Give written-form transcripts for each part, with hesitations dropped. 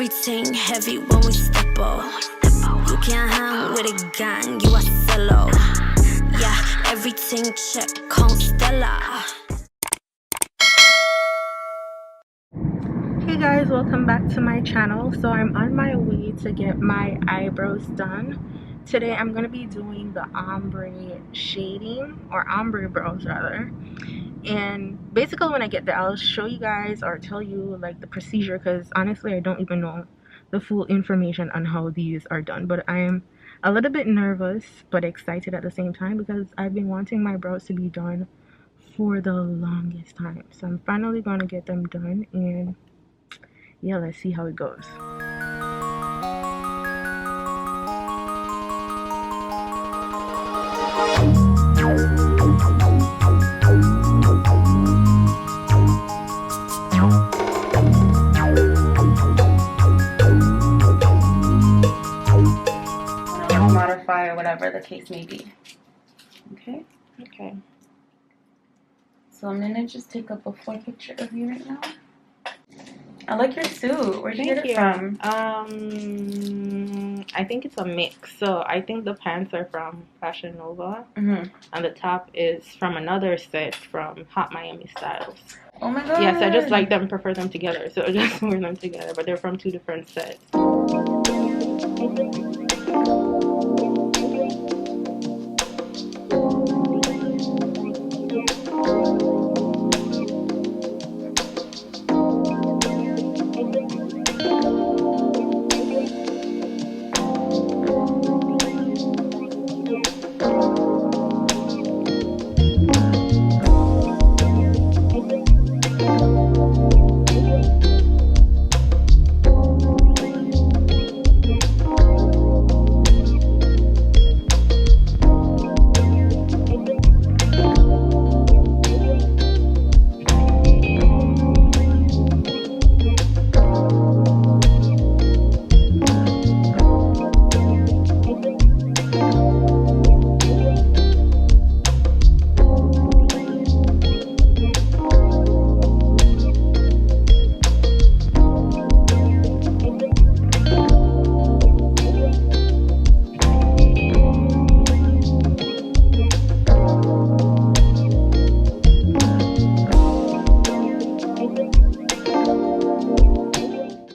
Everything heavy when we step up. You can't hang with a gang, you a solo. Yeah, everything check, Constella. Hey guys, welcome back to my channel. So I'm on my way to get my eyebrows done. Today I'm going to be doing the ombre shading, or ombre brows rather. And basically when I get there, I'll show you guys or tell you like the procedure, because honestly I don't even know the full information on how these are done. But I am a little bit nervous but excited at the same time, because I've been wanting my brows to be done for the longest time. So I'm finally going to get them done, and yeah, let's see how it goes. Modify or whatever the case may be. Okay? Okay. So I'm gonna just take a before picture of you right now. I like your suit. Where'd you get it from? I think it's a mix. So I think the pants are from Fashion Nova, Mm-hmm. and the top is from another set from Hot Miami Styles. Oh my god. Yes, I just like them, prefer them together, so I just wear them together, but they're from two different sets.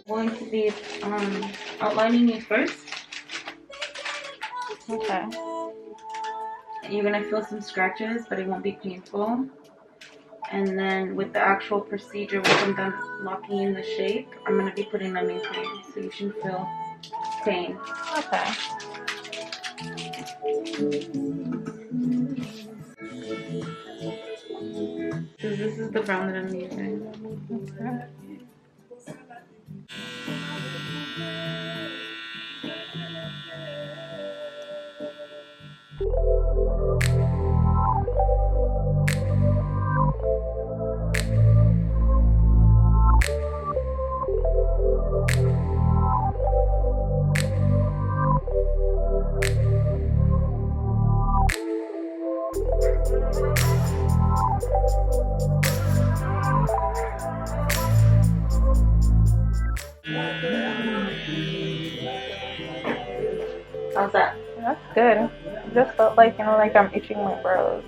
Going to be outlining you first. Okay. You're gonna feel some scratches, but it won't be painful. And then with the actual procedure, once I'm done locking in the shape, I'm gonna be putting them in pain, so you shouldn't feel pain. Okay. So this is the brown that I'm using. Okay. How's that? That's good. Just felt like, like I'm itching my brows.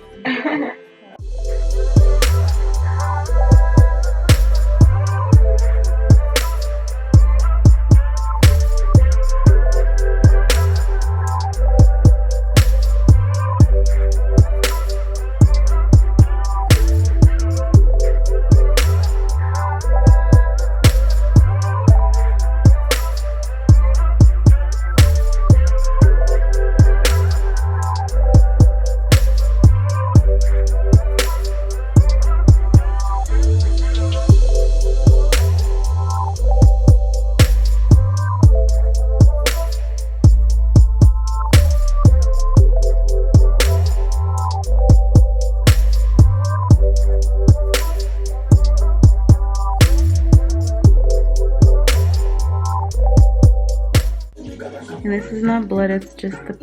And this is not blood, it's just the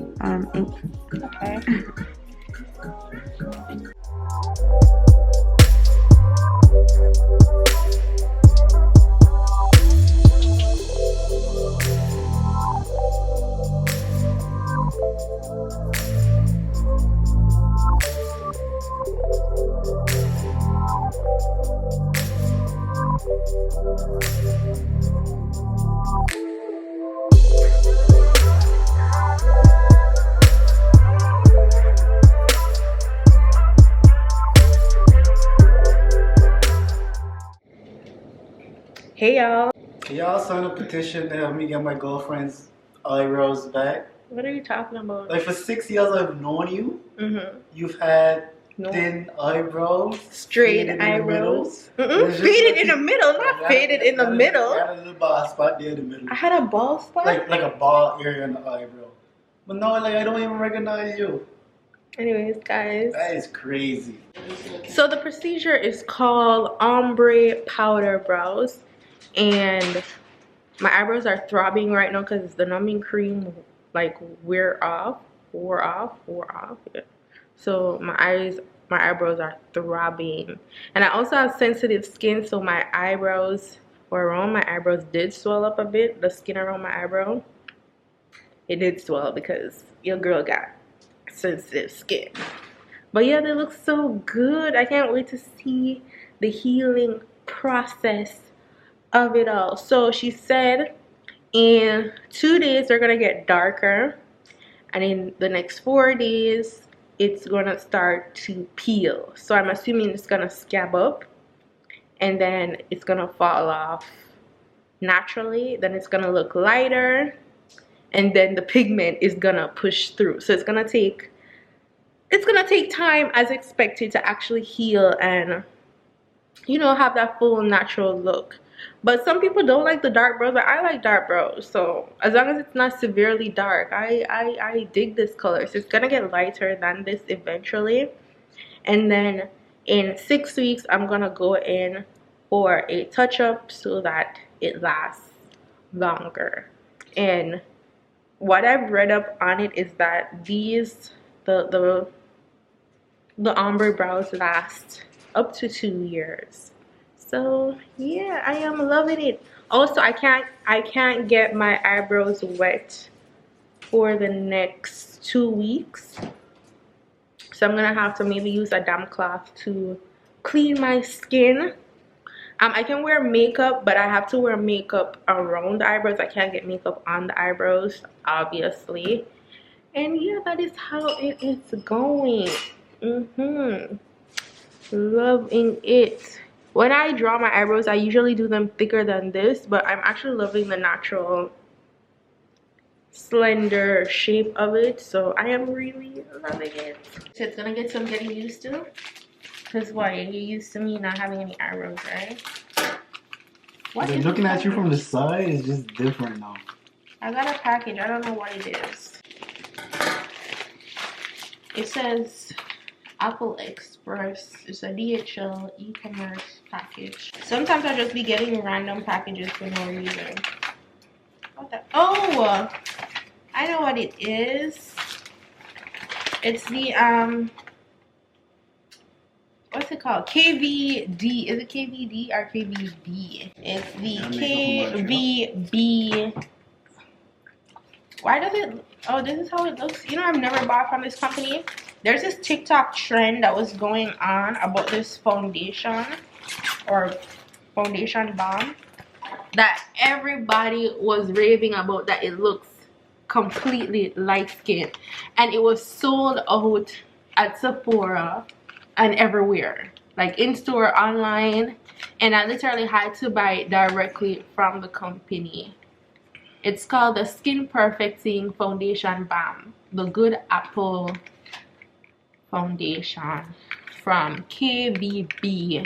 ink. Okay. Hey y'all. Y'all signed a petition to help me get my girlfriend's eyebrows back. What are you talking about? Like for 6 years I've known you. Mm-hmm. You've had No. thin eyebrows. Straight faded eyebrows. In the middle. Faded in the middle, not faded in the middle. You had a little bald spot there in the middle. I had a bald spot? Like a bald area in the eyebrow. But no, like I don't even recognize you. Anyways, guys. That is crazy. So the procedure is called Ombre powder brows. And my eyebrows are throbbing right now because the numbing cream like wore off. Yeah. So my eyebrows are throbbing. And I also have sensitive skin, so my eyebrows or around my eyebrows did swell up a bit. The skin around my eyebrow, it did swell because your girl got sensitive skin. But yeah, they look so good. I can't wait to see the healing process of it all. So she said in 2 days they're gonna get darker, and in the next 4 days it's gonna start to peel. So I'm assuming it's gonna scab up and then it's gonna fall off naturally. Then it's gonna look lighter, and then the pigment is gonna push through. So it's gonna take time as expected to actually heal and, you know, have that full natural look. But some people don't like the dark brows, but I like dark brows. So as long as it's not severely dark, I dig this color. So it's gonna get lighter than this eventually. And then in 6 weeks, I'm gonna go in for a touch-up so that it lasts longer. And what I've read up on it is that the ombre brows last up to 2 years. So yeah, I am loving it. Also, I can't get my eyebrows wet for the next 2 weeks. So I'm gonna have to maybe use a damp cloth to clean my skin. I can wear makeup, but I have to wear makeup around the eyebrows. I can't get makeup on the eyebrows, obviously. And yeah, that is how it is going. Loving it. When I draw my eyebrows, I usually do them thicker than this, but I'm actually loving the natural slender shape of it. So I am really loving it. So it's gonna get some getting used to. Because why? You're used to me not having any eyebrows, right? What is Looking at you from the side is just different now. I got a package. I don't know what it is. It says Apple Express. It's a DHL e-commerce package. Sometimes I just be getting random packages for no reason. What the? Oh, I know what it is. It's the what's it called? KVD. Is it KVD or KVB? It's the KVB. Why does it? Oh, this is how it looks. You know, I've never bought from this company. There's this TikTok trend that was going on about this foundation or foundation balm that everybody was raving about, that it looks completely light skin, and it was sold out at Sephora and everywhere, like in store, online, and I literally had to buy it directly from the company. It's called the Skin Perfecting Foundation Balm, the Good Apple Foundation from KVB,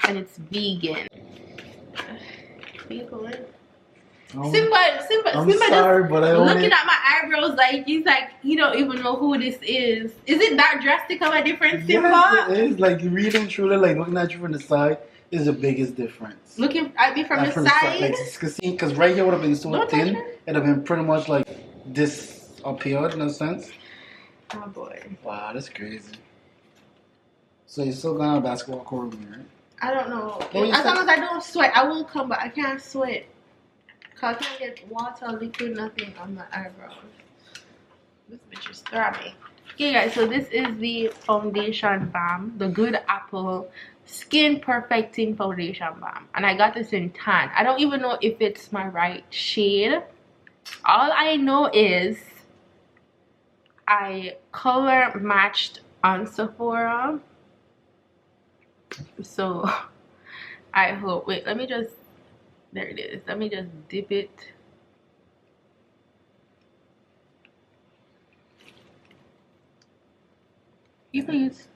and it's vegan. Simba, sorry, but I only... looking at my eyebrows like he's like, you don't even know who this is. Is it that drastic of a difference, Simba? Yes, it is. Like really and truly, like looking at you from the side is the biggest difference. Looking at me from the side? Like, because right here would have been so thin, it'd have been pretty much like this up here, in a sense. Oh boy. Wow, that's crazy. So you're still going to a basketball court with me, right? I don't know. As long as I don't sweat, I will come, but I can't sweat. Cause I can't get water, liquid, nothing on my eyebrows. This bitch is throbbing. Okay guys, so this is the foundation balm, the Good Apple Skin Perfecting Foundation Balm. And I got this in tan. I don't even know if it's my right shade. All I know is I color matched on Sephora. So I hope. Wait, let me just, there it is. Let me just dip it. You please.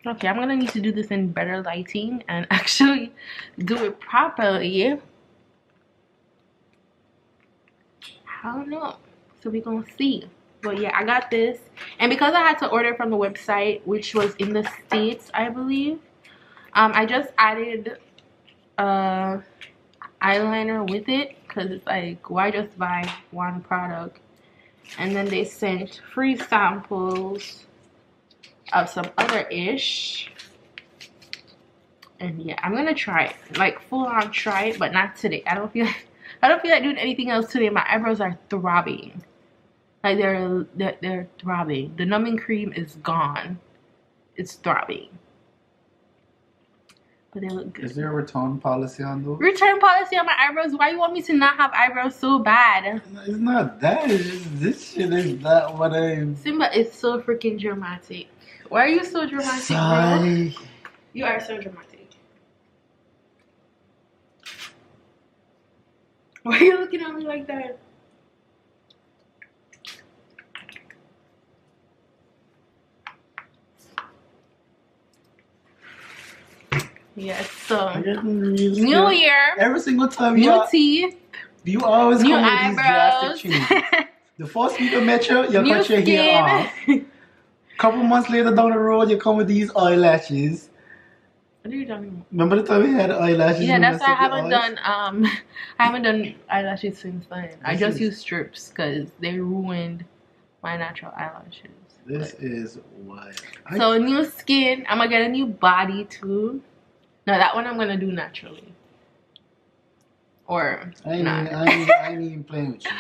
Okay, I'm gonna need to do this in better lighting and actually do it properly. I don't know. So we're gonna see. But yeah, I got this. And because I had to order from the website, which was in the States, I believe, I just added eyeliner with it because it's like, why just buy one product? And then they sent free samples of some other ish. And yeah, I'm gonna try it, like full on try it, but not today. I don't feel like doing anything else today. My eyebrows are throbbing, like they're throbbing. The numbing cream is gone. It's throbbing, but they look good. Is there a return policy on those? Return policy on my eyebrows? Why you want me to not have eyebrows so bad? It's not that. It's just this shit is not what I'm. Simba is so freaking dramatic. Why are you so dramatic, Sorry. bro? You are so dramatic. Why are you looking at me like that? Yes, so new year, Every single time new teeth, you always new come with eyebrows, these drastic changes. The first week I met you, you new cut your hair off. skin. Couple months later down the road, you come with these eyelashes. What are you talking about? Remember the time we had eyelashes? Yeah, that's why I Remember haven't the done I haven't done eyelashes since then. I just use strips because they ruined my natural eyelashes. This is why. So new skin. I'm gonna get a new body too. No, that one I'm gonna do naturally. Or I not. ain't even playing with you.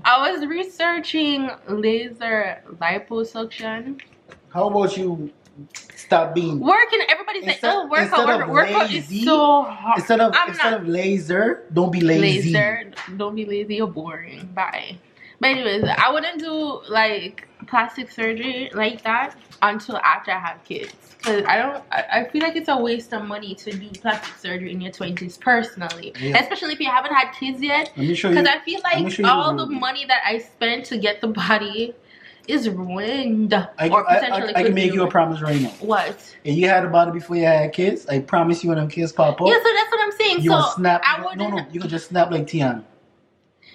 I was researching laser liposuction. How about you stop being Working, everybody say, Instead- oh, workout, instead of workout is lazy, so hard. instead of laser, don't be lazy. Laser, don't be lazy, you're boring. Bye. But anyways, I wouldn't do like plastic surgery like that until after I have kids. Because I feel like it's a waste of money to do plastic surgery in your 20s personally. Yeah. Especially if you haven't had kids yet. Let me show you. Because I feel like all the money that I spent to get the body is ruined. I can make you a promise right now. What? If you had a body before you had kids, I promise you when them kids pop up. Yeah, so that's what I'm saying. You So will snap. I wouldn't. No, you can just snap like Tiana.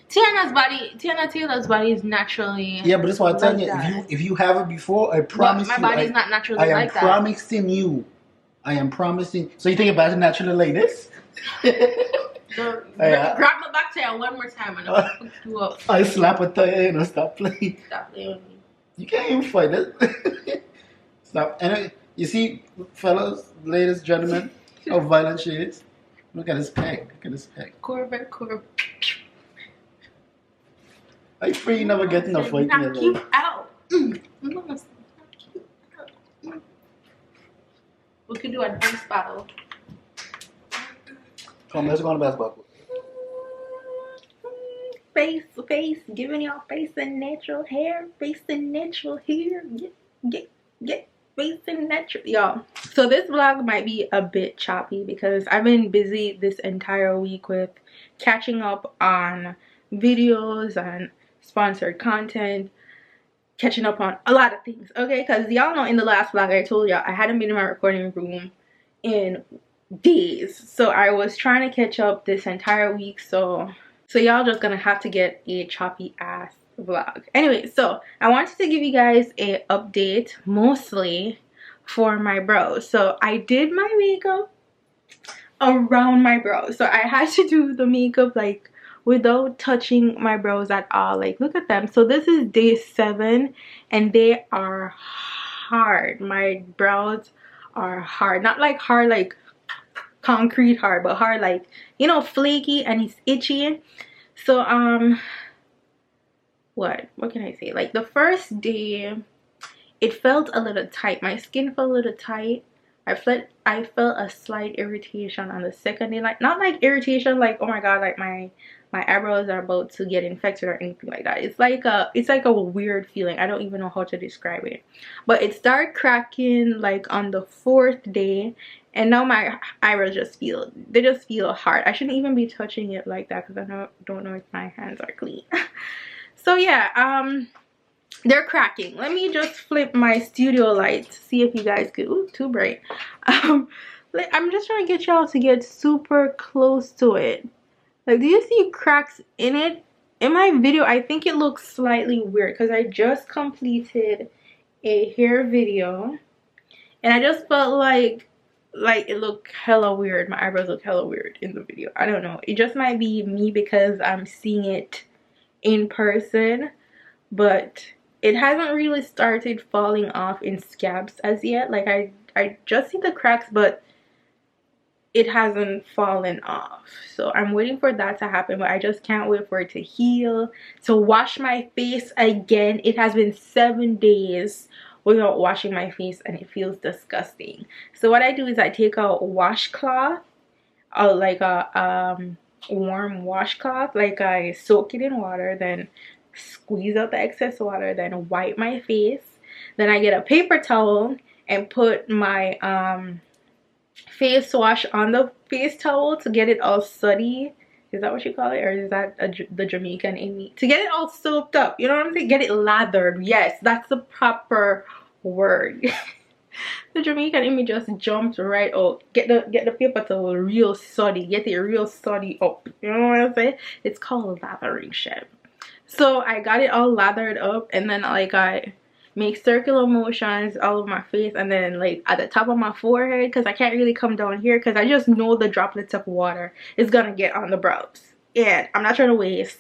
Tiana Taylor's body is naturally. Yeah, but that's why I'm telling you. that. If you have it before, I promise But you. my body's not naturally I am like that. promising you. I am promising. So you think about it naturally like this? Grab my back tail one more time and I'll fuck you up. I slap a tire and stop playing. Stop playing with me. You can't even fight it. Stop. Anyway, you see, fellas, ladies, gentlemen, how violent she is. Look at his peg. Look at his peg. Corvette. I pray you never get in a fight in your Knock you life. out. We could do a dance battle. Come, let's go on the basketball court. Face, giving y'all face and natural hair, face and natural hair. Get face and natural, y'all. So this vlog might be a bit choppy because I've been busy this entire week with catching up on videos and sponsored content, catching up on a lot of things, okay? Because y'all know in the last vlog I told y'all I hadn't been in my recording room in days, so I was trying to catch up this entire week, so y'all just gonna have to get a choppy ass vlog. Anyway, so I wanted to give you guys a update mostly for my brows. So I did my makeup around my brows, so I had to do the makeup like without touching my brows at all. Like, look at them. So this is day 7 and they are hard. My brows are hard, not like hard like concrete hard, but hard like, you know, flaky, and it's itchy. So what can I say? Like the first day it felt a little tight, my skin felt a little tight, I felt a slight irritation on the second day. Like, not like irritation like, oh my god, like my eyebrows are about to get infected or anything like that. It's like a weird feeling. I don't even know how to describe it. But it started cracking like on the 4th day, and now my eyebrows just feel hard. I shouldn't even be touching it like that because I don't know if my hands are clean. So yeah, they're cracking. Let me just flip my studio light to see if you guys could. Ooh, too bright. I'm just trying to get y'all to get super close to it. Like, do you see cracks in it? In my video, I think it looks slightly weird because I just completed a hair video, and I just felt like it looked hella weird. My eyebrows look hella weird in the video. I don't know. It just might be me because I'm seeing it in person, but it hasn't really started falling off in scabs as yet. Like, I just see the cracks, but it hasn't fallen off. So I'm waiting for that to happen, but I just can't wait for it to heal, to wash my face again. It has been 7 days without washing my face and it feels disgusting. So what I do is I take a washcloth, like a warm washcloth, like I soak it in water, then squeeze out the excess water, then wipe my face. Then I get a paper towel and put my face wash on the face towel to get it all sooty. Is that what you call it, or is that the Jamaican in me? To get it all soaked up, you know what I'm saying? Get it lathered. Yes, that's the proper word. The Jamaican in me just jumped right out. Get the paper towel real sooty. Get it real sooty up. You know what I'm saying? It's called lathering, Chev. So I got it all lathered up, and then like I make circular motions all over my face, and then like at the top of my forehead, because I can't really come down here because I just know the droplets of water is gonna get on the brows, and I'm not trying to waste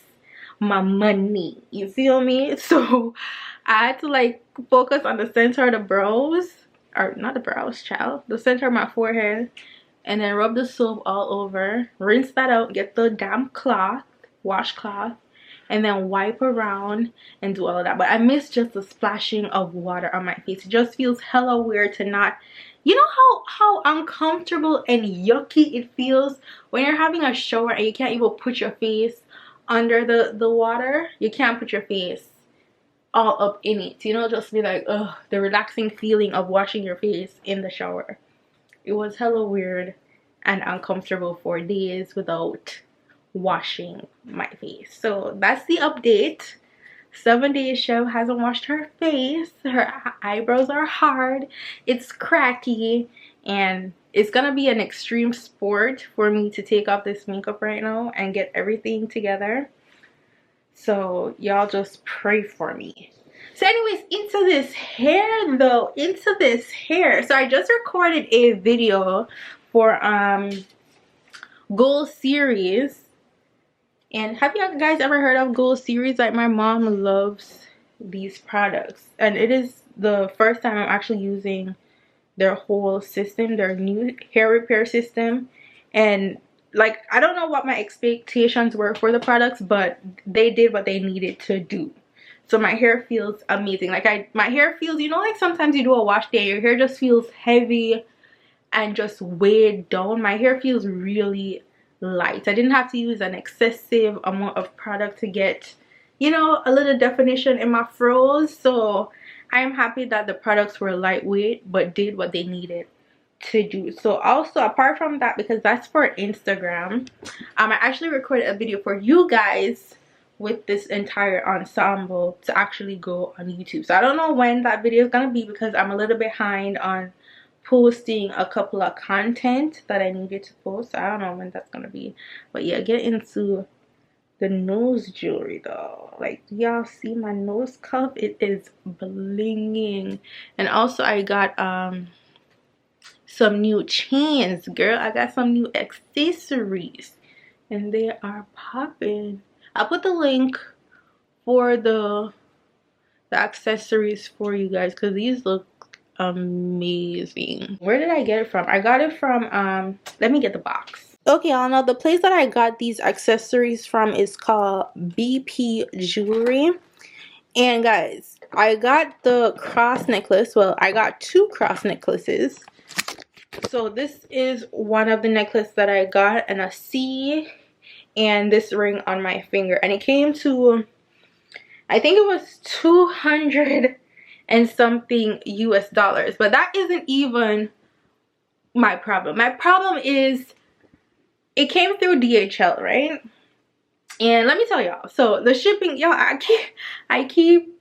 my money, you feel me? So I had to like focus on the center of the brows, or not the brows, child, the center of my forehead, and then rub the soap all over, rinse that out, get the damp cloth, washcloth, and then wipe around and do all of that. But I miss just the splashing of water on my face. It just feels hella weird to not, you know how uncomfortable and yucky it feels when you're having a shower and you can't even put your face under the water. You can't put your face all up in it, you know, just be like, ugh, the relaxing feeling of washing your face in the shower. It was hella weird and uncomfortable for days without washing my face. So that's the update. 7 days Chev hasn't washed her face. Her eyebrows are hard, it's cracky, and it's gonna be an extreme sport for me to take off this makeup right now and get everything together. So y'all just pray for me. So anyways, into this hair though, so I just recorded a video for Goal Series. And have you guys ever heard of Goal Series? Like, my mom loves these products, and it is the first time I'm actually using their whole system, their new hair repair system. And like, I don't know what my expectations were for the products, but they did what they needed to do. So my hair feels amazing. Like, my hair feels, you know, like sometimes you do a wash day, your hair just feels heavy and just weighed down. My hair feels really light. I didn't have to use an excessive amount of product to get, you know, a little definition in my froze. So I'm happy that the products were lightweight but did what they needed to do. So also, apart from that, because that's for Instagram, I actually recorded a video for you guys with this entire ensemble to actually go on YouTube. So I don't know when that video is gonna be because I'm a little behind on posting a couple of content that I needed to post. I don't know when that's gonna be, but yeah, get into the nose jewelry though. Like, y'all see my nose cuff? It is blinging. And also I got some new chains, girl. I got some new accessories and they are popping. I'll put the link for the accessories for you guys because these look amazing. Where did I get it from? I got it from let me get the box. Okay, y'all, now the place that I got these accessories from is called BP Jewelry. And guys, I got the cross necklace. Well, I got 2 cross necklaces. So this is one of the necklaces that I got, and a C, and this ring on my finger, and it came to, I think it was 200 and something US dollars, but that isn't even my problem. My problem is it came through DHL, right? And let me tell y'all, so the shipping, y'all, I keep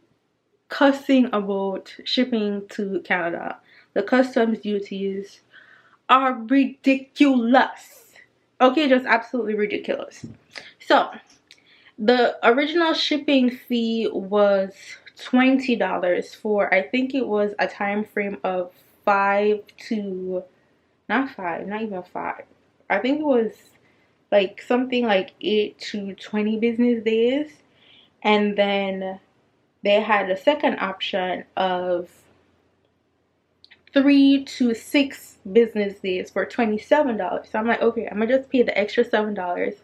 cussing about shipping to Canada. The customs duties are ridiculous. Okay, just absolutely ridiculous. So the original shipping fee was $20 for, I think it was a time frame of 5 to, not even 5, I think it was like something like 8 to 20 business days. And then they had a second option of 3 to 6 business days for $27. So I'm like, okay, I'm gonna just pay the extra $7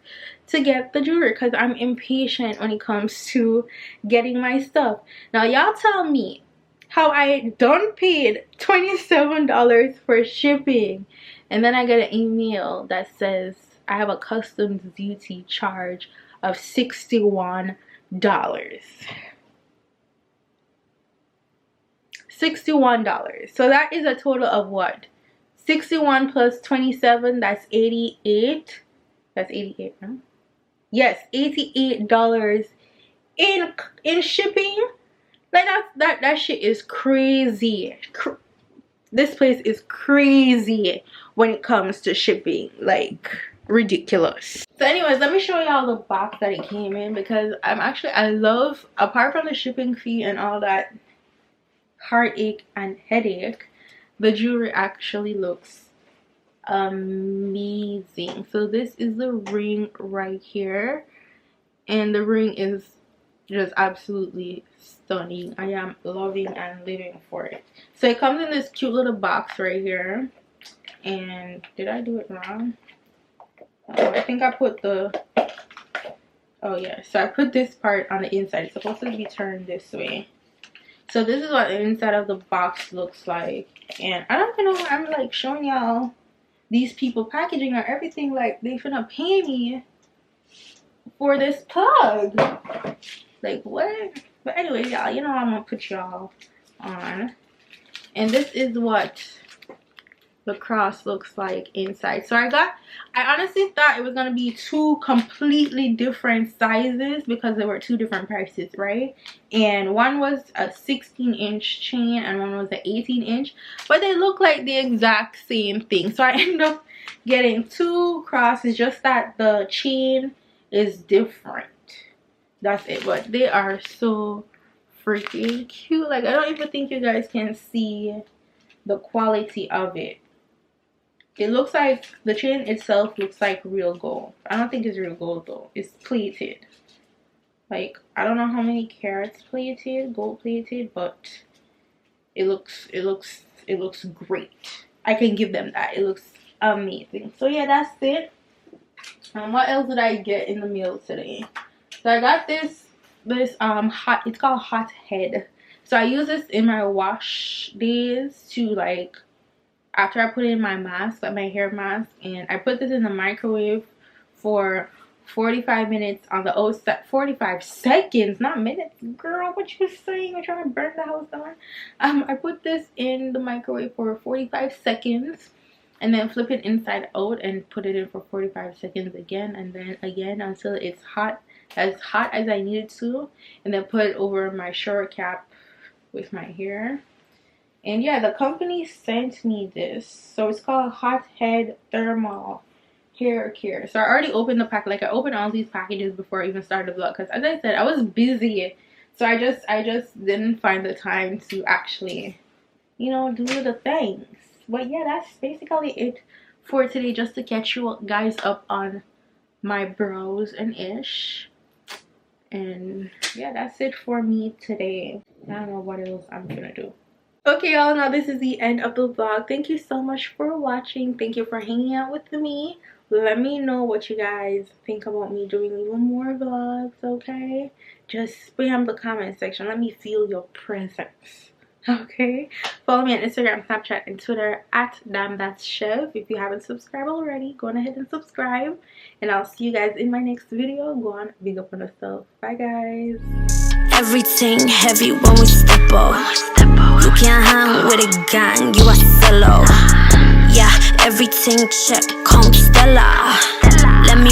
to get the jewelry because I'm impatient when it comes to getting my stuff. Now y'all tell me how I done paid $27 for shipping, and then I get an email that says I have a customs duty charge of $61. $61. So that is a total of what? 61 plus 27, that's 88. That's 88, no? Yes, $88 in shipping. Like that shit is crazy. This place is crazy when it comes to shipping. Like, ridiculous. So anyways, let me show y'all the box that it came in, because I love, apart from the shipping fee and all that heartache and headache, the jewelry actually looks amazing. So this is the ring right here, and the ring is just absolutely stunning. I am loving and living for it. So it comes in this cute little box right here, and did I do it wrong? I think I put the, oh yeah, so I put this part on the inside. It's supposed to be turned this way. So this is what the inside of the box looks like. And I don't even know why I'm like showing y'all these people packaging or everything, like they finna pay me for this plug. Like what? But anyway, y'all, you know I'm gonna put y'all on. And this is what the cross looks like inside. So I honestly thought it was gonna be two completely different sizes because there were two different prices, right? And one was a 16-inch chain and one was an 18-inch, but they look like the exact same thing. So I ended up getting two crosses, just that the chain is different. That's it. But they are so freaking cute. Like, I don't even think you guys can see the quality of it. It looks like, the chain itself looks like real gold. I don't think it's real gold though. It's plated. Like, I don't know how many carats plated, gold plated, but it looks great. I can give them that. It looks amazing. So yeah, that's it. What else did I get in the mail today? So I got this hot, it's called Hot Head. So I use this in my wash days to, like, after I put in my mask, like my hair mask, and I put this in the microwave for 45 minutes on the 45 seconds, not minutes, girl. What you saying? You're trying to burn the house down? I put this in the microwave for 45 seconds, and then flip it inside out and put it in for 45 seconds again, and then again until it's hot as I need it to, and then put it over my shower cap with my hair. And yeah, the company sent me this. So it's called Hot Head Thermal Hair Care. So I already opened the pack. Like, I opened all these packages before I even started the vlog, because as I said, I was busy. So I just didn't find the time to actually, you know, do the things. But yeah, that's basically it for today, just to catch you guys up on my brows and ish. And yeah, that's it for me today. I don't know what else I'm gonna do. Okay, y'all, now this is the end of the vlog. Thank you so much for watching. Thank you for hanging out with me. Let me know what you guys think about me doing even more vlogs, okay? Just spam the comment section. Let me feel your presence, Okay, follow me on Instagram, Snapchat, and Twitter at DamThat'sChev. If you haven't subscribed already, go on ahead and subscribe, and I'll see you guys in my next video. Go on, big up on yourself. Bye guys. Everything heavy when we step out. You can't hang with a gang, you a solo. Yeah, everything check, come Stella. Let me